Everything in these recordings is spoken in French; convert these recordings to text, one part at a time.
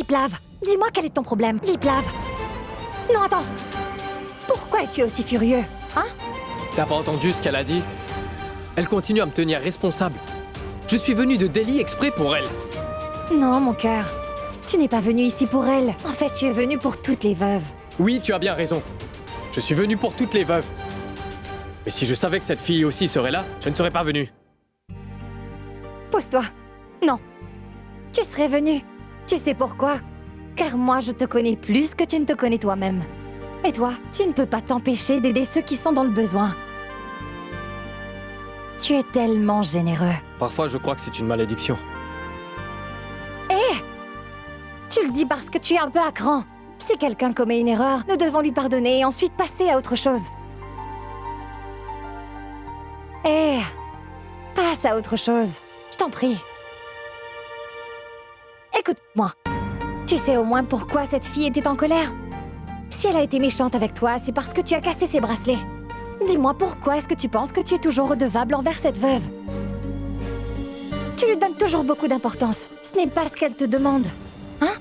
Viplave, dis-moi quel est ton problème, Viplave. Non, attends. Pourquoi es-tu aussi furieux, hein? T'as pas entendu ce qu'elle a dit? Elle continue à me tenir responsable. Je suis venu de Delhi exprès pour elle. Non, mon cœur. Tu n'es pas venu ici pour elle. En fait, tu es venu pour toutes les veuves. Oui, tu as bien raison. Je suis venu pour toutes les veuves. Mais si je savais que cette fille aussi serait là, je ne serais pas venu. Pose-toi. Non. Tu serais venu. Tu sais pourquoi? Car moi, je te connais plus que tu ne te connais toi-même. Et toi, tu ne peux pas t'empêcher d'aider ceux qui sont dans le besoin. Tu es tellement généreux. Parfois, je crois que c'est une malédiction. Tu le dis parce que tu es un peu à cran. Si quelqu'un commet une erreur, nous devons lui pardonner et ensuite passer à autre chose. Passe à autre chose. Je t'en prie. Écoute-moi. Tu sais au moins pourquoi cette fille était en colère? Si elle a été méchante avec toi, c'est parce que tu as cassé ses bracelets. Dis-moi pourquoi est-ce que tu penses que tu es toujours redevable envers cette veuve? Tu lui donnes toujours beaucoup d'importance. Ce n'est pas ce qu'elle te demande. Hein?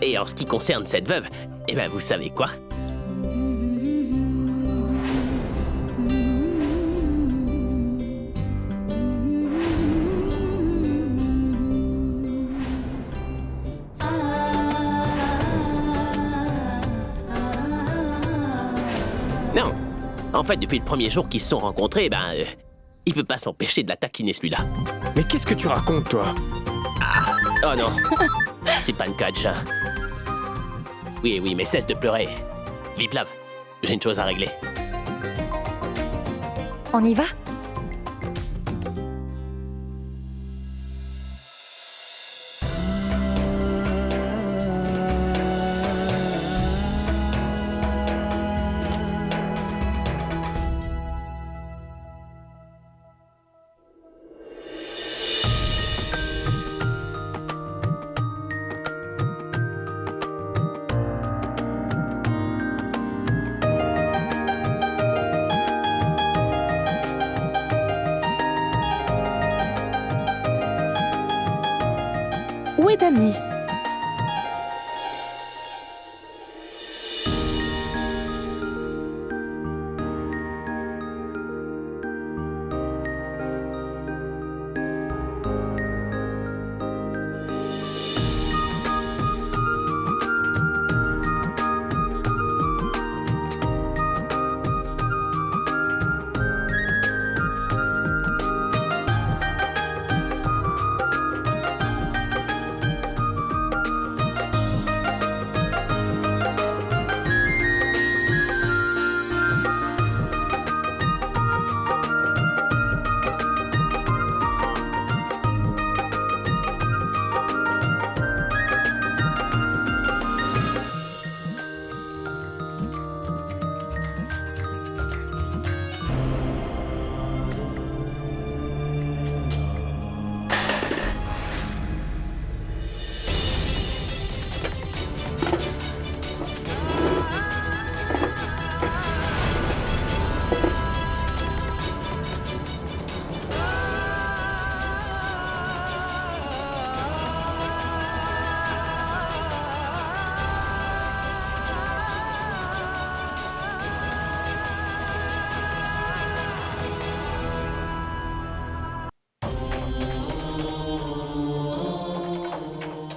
Et en ce qui concerne cette veuve, eh ben vous savez quoi? Non. En fait, depuis le premier jour qu'ils se sont rencontrés, il peut pas s'empêcher de la taquiner, celui-là. Mais qu'est-ce que tu racontes, toi? Oh non. C'est pas le cas de chat. Oui, mais cesse de pleurer. Viplave, j'ai une chose à régler. On y va? Où est Dani?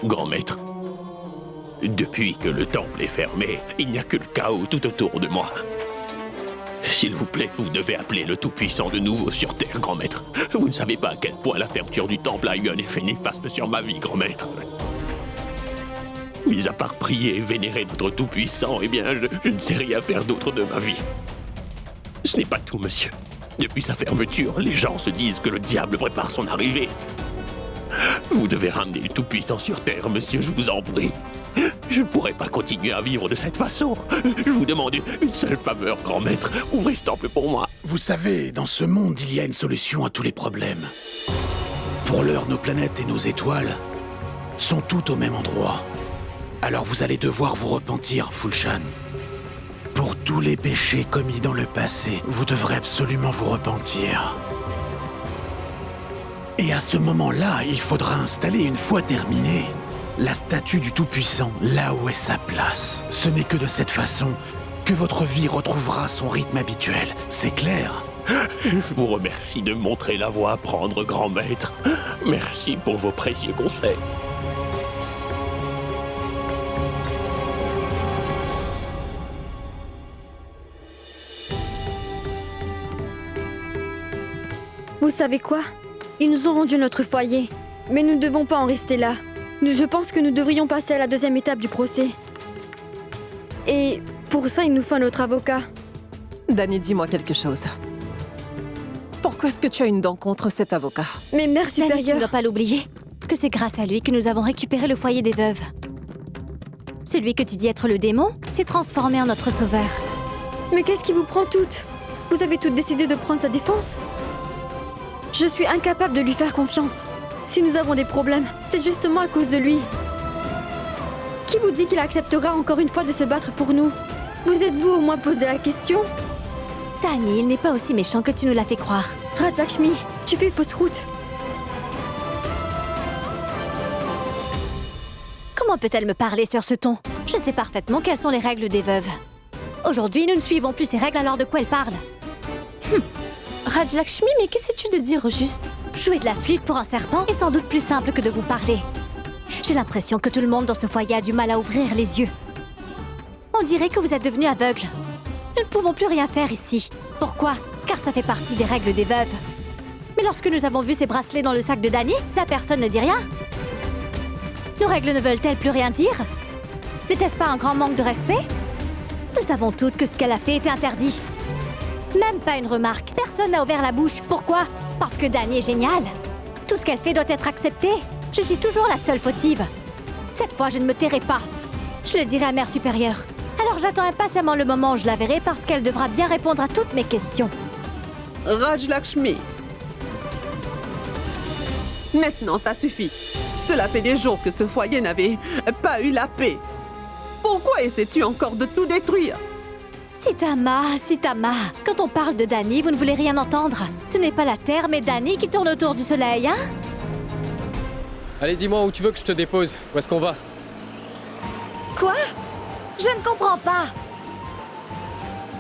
Grand maître, depuis que le temple est fermé, il n'y a que le chaos tout autour de moi. S'il vous plaît, vous devez appeler le Tout-Puissant de nouveau sur Terre, grand maître. Vous ne savez pas à quel point la fermeture du temple a eu un effet néfaste sur ma vie, grand maître. Mis à part prier et vénérer notre Tout-Puissant, eh bien, je ne sais rien faire d'autre de ma vie. Ce n'est pas tout, monsieur. Depuis sa fermeture, les gens se disent que le diable prépare son arrivée. Vous devez ramener le Tout-Puissant sur Terre, monsieur, je vous en prie. Je ne pourrai pas continuer à vivre de cette façon. Je vous demande une seule faveur, grand maître. Ouvrez ce temple pour moi. Vous savez, dans ce monde, il y a une solution à tous les problèmes. Pour l'heure, nos planètes et nos étoiles sont toutes au même endroit. Alors vous allez devoir vous repentir, Fulshan. Pour tous les péchés commis dans le passé, vous devrez absolument vous repentir. Et à ce moment-là, il faudra installer, une fois terminé, la statue du Tout-Puissant là où est sa place. Ce n'est que de cette façon que votre vie retrouvera son rythme habituel. C'est clair? Je vous remercie de me montrer la voie à prendre, grand maître. Merci pour vos précieux conseils. Vous savez quoi? Ils nous ont rendu notre foyer. Mais nous ne devons pas en rester là. Je pense que nous devrions passer à la deuxième étape du procès. Et pour ça, il nous faut notre avocat. Dani, dis-moi quelque chose. Pourquoi est-ce que tu as une dent contre cet avocat? Mais mère Dani, tu ne supérieure... dois pas l'oublier, que c'est grâce à lui que nous avons récupéré le foyer des veuves. Celui que tu dis être le démon s'est transformé en notre sauveur. Mais qu'est-ce qui vous prend toutes? Vous avez toutes décidé de prendre sa défense? Je suis incapable de lui faire confiance. Si nous avons des problèmes, c'est justement à cause de lui. Qui vous dit qu'il acceptera encore une fois de se battre pour nous? Vous êtes-vous au moins posé la question? Dani, il n'est pas aussi méchant que tu nous l'as fait croire. Rajakshmi, tu fais fausse route. Comment peut-elle me parler sur ce ton? Je sais parfaitement quelles sont les règles des veuves. Aujourd'hui, nous ne suivons plus ces règles, alors de quoi elle parle? Rajalakshmi, mais qu'essaies-tu de dire au juste? Jouer de la flûte pour un serpent est sans doute plus simple que de vous parler. J'ai l'impression que tout le monde dans ce foyer a du mal à ouvrir les yeux. On dirait que vous êtes devenus aveugles. Nous ne pouvons plus rien faire ici. Pourquoi? Car ça fait partie des règles des veuves. Mais lorsque nous avons vu ces bracelets dans le sac de Dani, la personne ne dit rien. Nos règles ne veulent-elles plus rien dire? N'était-ce pas un grand manque de respect? Nous savons toutes que ce qu'elle a fait était interdit. Même pas une remarque. Personne n'a ouvert la bouche. Pourquoi? Parce que Dani est géniale. Tout ce qu'elle fait doit être accepté. Je suis toujours la seule fautive. Cette fois, je ne me tairai pas. Je le dirai à Mère Supérieure. Alors j'attends impatiemment le moment où je la verrai parce qu'elle devra bien répondre à toutes mes questions. Rajalakshmi. Maintenant, ça suffit. Cela fait des jours que ce foyer n'avait pas eu la paix. Pourquoi essaies-tu encore de tout détruire? Sitama, quand on parle de Dani, vous ne voulez rien entendre. Ce n'est pas la Terre, mais Dani qui tourne autour du soleil, hein? Allez, dis-moi où tu veux que je te dépose. Où est-ce qu'on va? Quoi? Je ne comprends pas.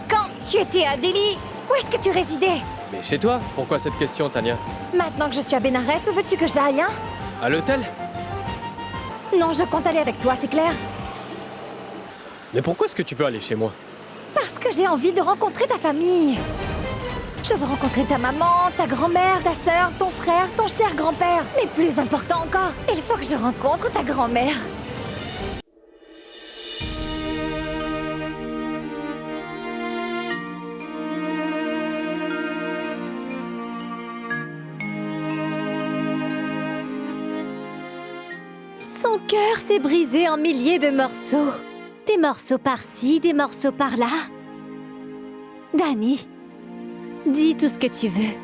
Quand tu étais à Delhi, où est-ce que tu résidais? Mais chez toi? Pourquoi cette question, Tania? Maintenant que je suis à Bénarès, où veux-tu que j'aille, hein? À l'hôtel? Non, je compte aller avec toi, c'est clair. Mais pourquoi est-ce que tu veux aller chez moi? Parce que j'ai envie de rencontrer ta famille. Je veux rencontrer ta maman, ta grand-mère, ta sœur, ton frère, ton cher grand-père. Mais plus important encore, il faut que je rencontre ta grand-mère. Son cœur s'est brisé en milliers de morceaux. Des morceaux par-ci, des morceaux par-là. Dani, dis tout ce que tu veux.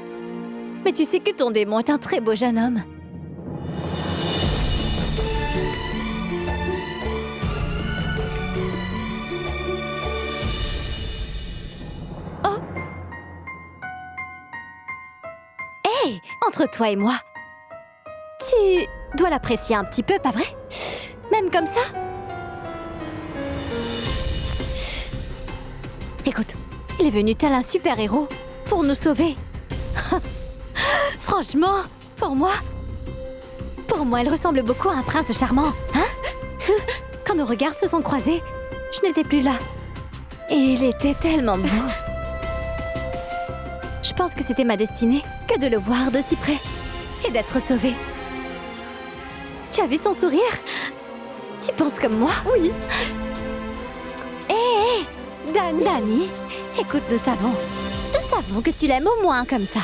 Mais tu sais que ton démon est un très beau jeune homme. Oh! Hey, entre toi et moi, tu dois l'apprécier un petit peu, pas vrai? Même comme ça? Écoute, il est venu tel un super-héros pour nous sauver. Franchement, pour moi, il ressemble beaucoup à un prince charmant, hein? Quand nos regards se sont croisés, je n'étais plus là. Et il était tellement beau. Je pense que c'était ma destinée que de le voir de si près et d'être sauvé. Tu as vu son sourire? Tu penses comme moi? Oui. Hé, Dani, écoute, nous savons que tu l'aimes au moins comme ça.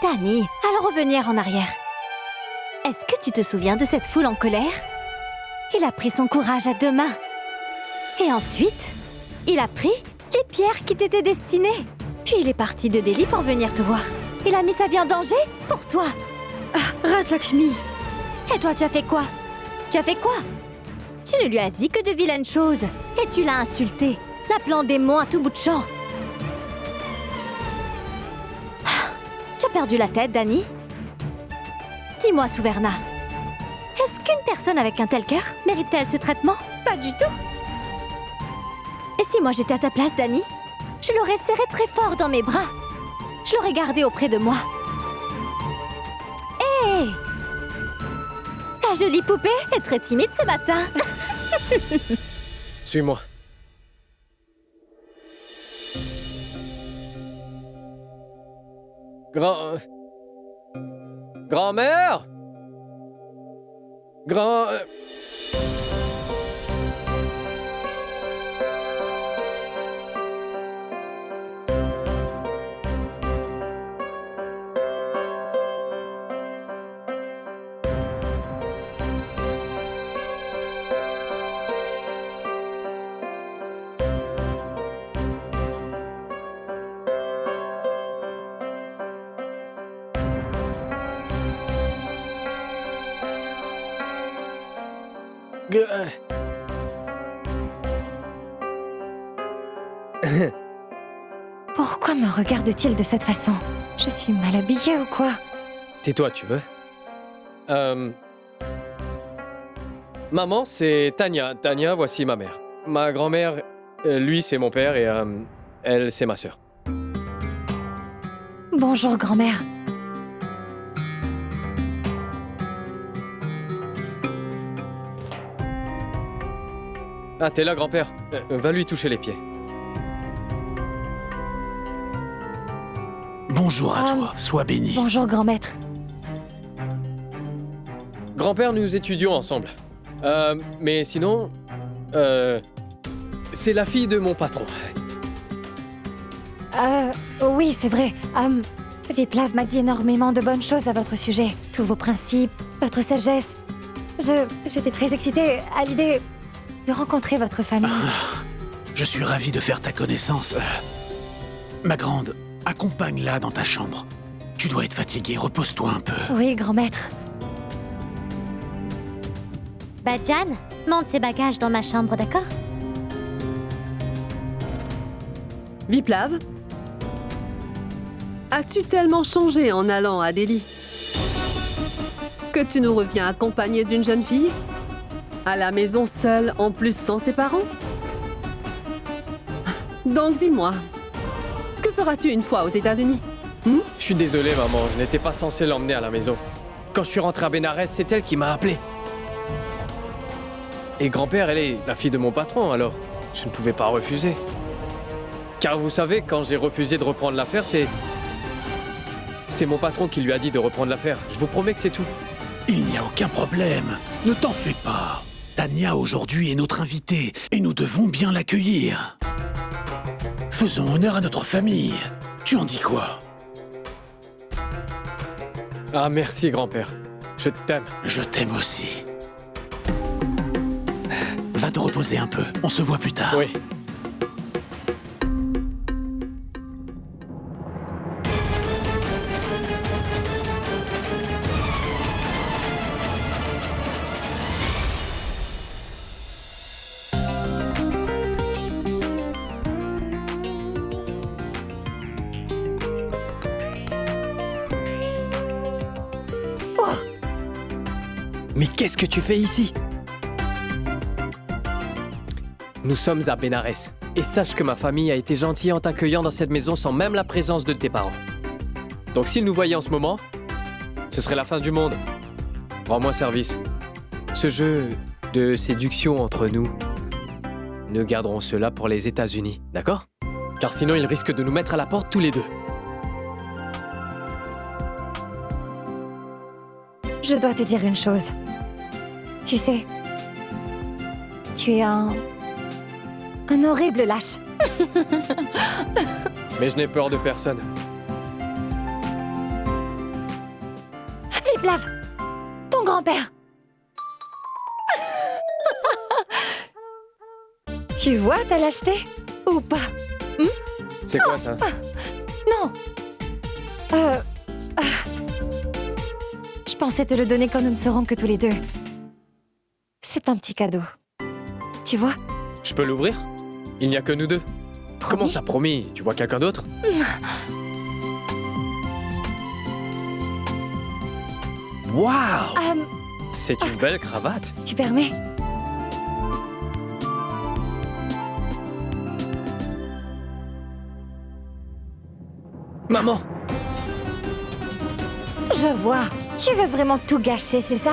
Dani, allons revenir en arrière. Est-ce que tu te souviens de cette foule en colère? Il a pris son courage à deux mains. Et ensuite, il a pris les pierres qui t'étaient destinées. Puis il est parti de Delhi pour venir te voir. Il a mis sa vie en danger pour toi. Rajalakshmi. Et toi, tu as fait quoi? Tu ne lui as dit que de vilaines choses. Et tu l'as insulté, l'appelant démon à tout bout de champ. Tu as perdu la tête, Dani? Dis-moi, Souverna, est-ce qu'une personne avec un tel cœur mérite-t-elle ce traitement? Pas du tout. Et si moi j'étais à ta place, Dani, je l'aurais serré très fort dans mes bras. Je l'aurais gardé auprès de moi. Hé! Ta jolie poupée est très timide ce matin. Suis-moi. Grand-mère? Grand... Pourquoi me regarde-t-il de cette façon? Je suis mal habillée ou quoi? Tais-toi, tu veux? Maman, c'est Tania. Tania, voici ma mère. Ma grand-mère, lui, c'est mon père et elle, c'est ma sœur. Bonjour, grand-mère. Ah, t'es là, grand-père. Va lui toucher les pieds. Bonjour à toi, sois béni. Bonjour, grand-maître. Grand-père, nous étudions ensemble. Mais sinon... c'est la fille de mon patron. Oui, c'est vrai. Viplav m'a dit énormément de bonnes choses à votre sujet. Tous vos principes, votre sagesse. J'étais très excitée à l'idée de rencontrer votre famille. Je suis ravi de faire ta connaissance. Ma grande, accompagne-la dans ta chambre. Tu dois être fatiguée, repose-toi un peu. Oui, grand-maître. Badjan, monte ses bagages dans ma chambre, d'accord? Viplav, as-tu tellement changé en allant à Delhi que tu nous reviens accompagnée d'une jeune fille? À la maison seule, en plus sans ses parents? Donc dis-moi, que feras-tu une fois aux États-Unis? Je suis désolé, maman, je n'étais pas censé l'emmener à la maison. Quand je suis rentré à Bénarès, c'est elle qui m'a appelé. Et grand-père, elle est la fille de mon patron, alors je ne pouvais pas refuser. Car vous savez, quand j'ai refusé de reprendre l'affaire, c'est mon patron qui lui a dit de reprendre l'affaire. Je vous promets que c'est tout. Il n'y a aucun problème. Ne t'en fais pas. Tania, aujourd'hui, est notre invitée et nous devons bien l'accueillir. Faisons honneur à notre famille. Tu en dis quoi? Ah, merci, grand-père. Je t'aime. Je t'aime aussi. Va te reposer un peu. On se voit plus tard. Oui. Mais qu'est-ce que tu fais ici? Nous sommes à Bénarès. Et sache que ma famille a été gentille en t'accueillant dans cette maison sans même la présence de tes parents. Donc s'ils nous voyaient en ce moment, ce serait la fin du monde. Rends-moi service. Ce jeu de séduction entre nous, nous garderons cela pour les États-Unis, d'accord? Car sinon ils risquent de nous mettre à la porte tous les deux. Je dois te dire une chose. Tu sais, tu es un horrible lâche. Mais je n'ai peur de personne. Viplav, ton grand-père. Tu vois ta lâcheté ou pas? C'est quoi ça? Non. Je pensais te le donner quand nous ne serons que tous les deux. C'est un petit cadeau. Tu vois? Je peux l'ouvrir? Il n'y a que nous deux. Promis? Comment ça, promis? Tu vois quelqu'un d'autre? Waouh! C'est une belle cravate. Tu permets? Maman! Je vois. Tu veux vraiment tout gâcher, c'est ça?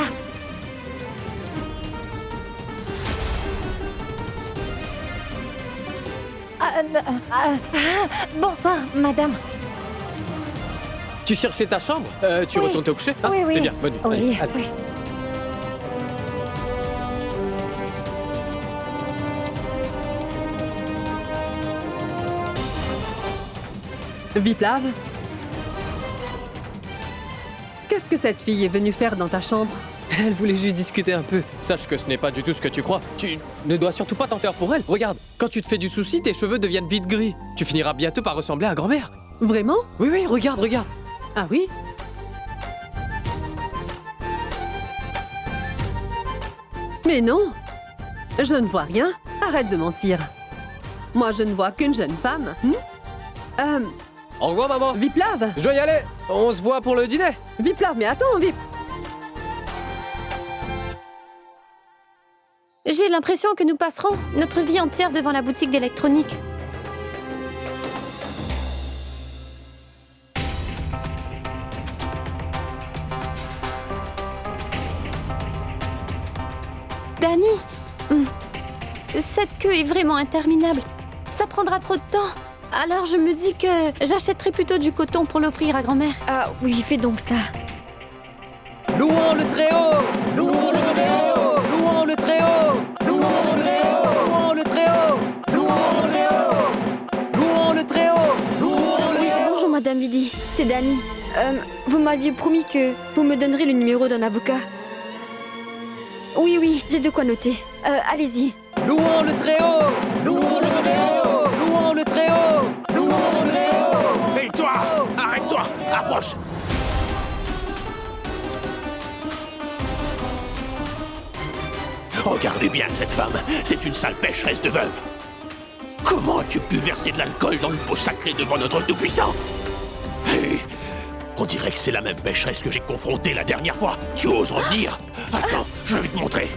Bonsoir, madame. Tu cherchais ta chambre? Tu Oui. retournes te coucher? Ah, Oui, oui. C'est bien, bonne nuit. Oui, Allez, allez. oui. Viplav? Qu'est-ce que cette fille est venue faire dans ta chambre? Elle voulait juste discuter un peu. Sache que ce n'est pas du tout ce que tu crois. Tu ne dois surtout pas t'en faire pour elle. Regarde, quand tu te fais du souci, tes cheveux deviennent vite gris. Tu finiras bientôt par ressembler à grand-mère. Vraiment? Oui, oui, regarde, regarde. Ah oui? Mais non! Je ne vois rien. Arrête de mentir. Moi, je ne vois qu'une jeune femme. Au revoir, maman. Viplav! Je dois y aller. On se voit pour le dîner. Viplav, mais attends, J'ai l'impression que nous passerons notre vie entière devant la boutique d'électronique. Danny, cette queue est vraiment interminable. Ça prendra trop de temps. Alors je me dis que j'achèterai plutôt du coton pour l'offrir à grand-mère. Ah oui, fais donc ça. Louons le Très-Haut. Louons le Très-Haut. Louons le Très-Haut. Louons le Très-Haut. Louons le Très-Haut. Louons le Très-Haut. Louons le Très-Haut. Louons le Oui, Très-Haut. bonjour Madame Vidi, c'est Dani. Vous m'aviez promis que vous me donnerez le numéro d'un avocat. Oui, oui, j'ai de quoi noter. Allez-y. Louons le Très-Haut. Louons le Très-Haut. Louons le Très-Haut. Louons le Très-Haut. Et toi, arrête-toi, approche. Regardez bien cette femme, c'est une sale pécheresse de veuve. Comment as-tu pu verser de l'alcool dans le pot sacré devant notre Tout-Puissant? Hé, on dirait que c'est la même pécheresse que j'ai confrontée la dernière fois. Tu oses revenir? Attends, je vais te montrer.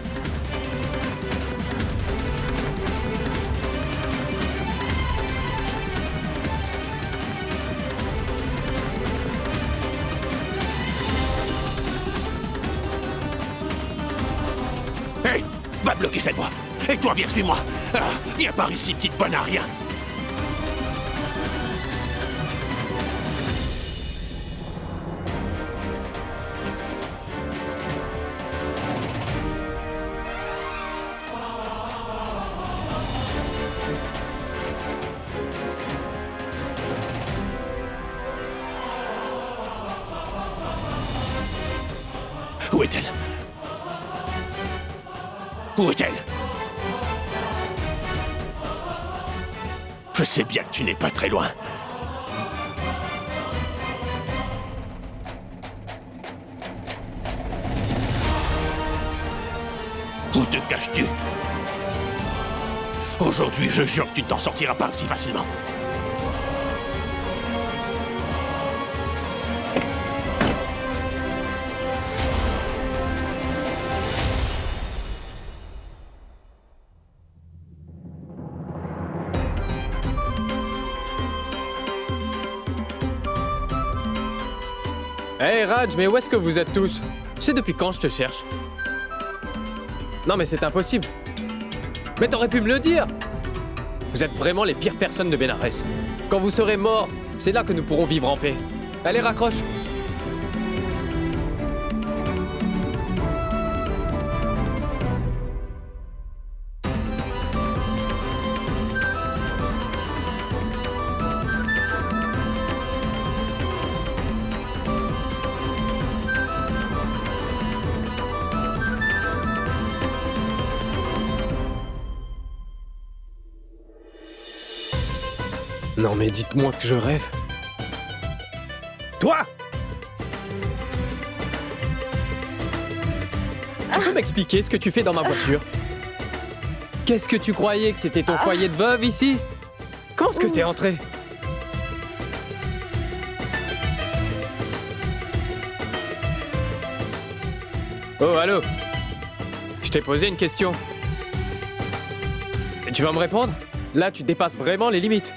Hé, va bloquer cette voie. Et toi, viens, suis-moi. Ah, viens par ici, petite bonne à rien. Où est-elle? Où est-elle? Je sais bien que tu n'es pas très loin. Où te caches-tu? Aujourd'hui, je jure que tu ne t'en sortiras pas aussi facilement. Hey Raj, mais où est-ce que vous êtes tous? Tu sais depuis quand je te cherche? Non mais c'est impossible. Mais t'aurais pu me le dire! Vous êtes vraiment les pires personnes de Bénarès. Quand vous serez morts, c'est là que nous pourrons vivre en paix. Allez, raccroche! Non mais dites-moi que je rêve. Toi! Tu peux m'expliquer ce que tu fais dans ma voiture? Qu'est-ce que tu croyais que c'était ton foyer de veuve ici? Comment est-ce que t'es entré? Oh, allô? Je t'ai posé une question. Et tu vas me répondre? Là, tu dépasses vraiment les limites.